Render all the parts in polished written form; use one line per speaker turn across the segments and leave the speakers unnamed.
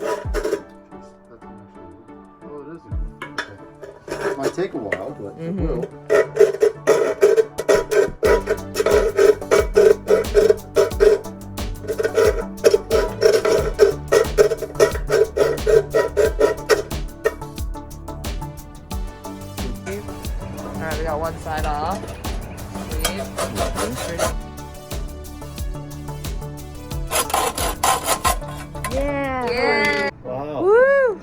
Oh, it is. Okay. It might take a while, but it will.
Alright, we got one side off. Sweet. Yeah! Yeah!
Wow.
Woo!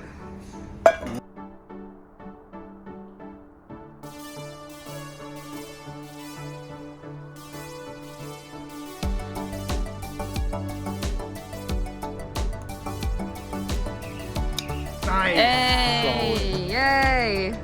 Nice.
Hey! Yay!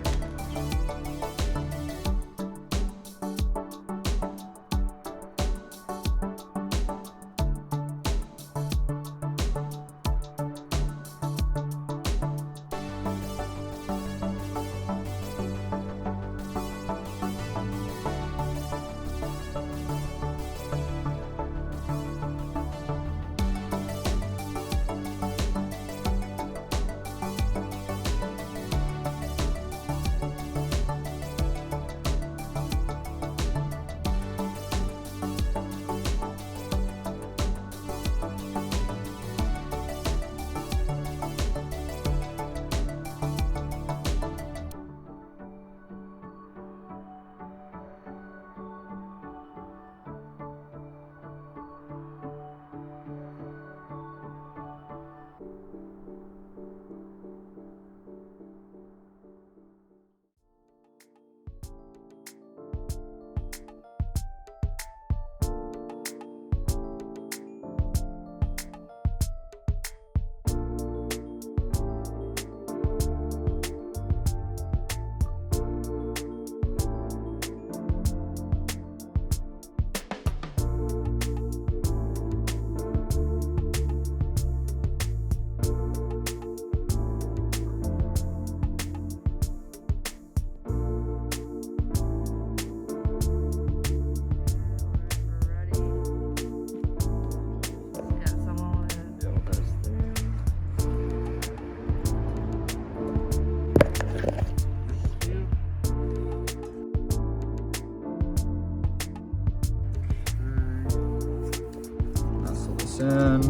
In.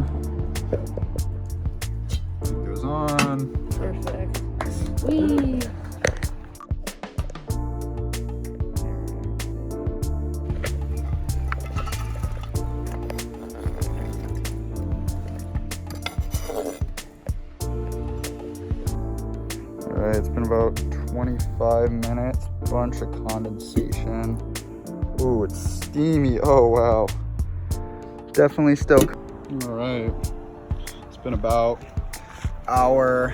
It goes on.
Perfect. Whee!
Alright, it's been about 25 minutes. Bunch of condensation. Ooh, it's steamy. Oh, wow. Definitely still. Alright. It's been about hour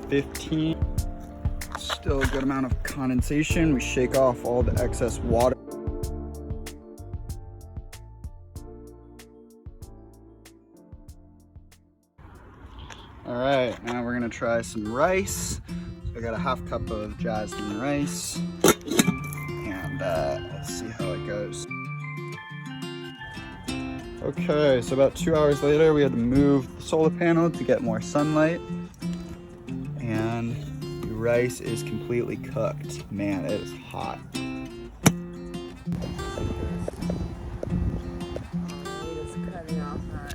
15. Still a good amount of condensation. We shake off all the excess water. Alright, now we're gonna try some rice. So I got a half cup of jasmine rice. And let's see how it goes. Okay, so about 2 hours later, we had to move the solar panel to get more sunlight. And the rice is completely cooked. Man, it is hot.
Cutting off that.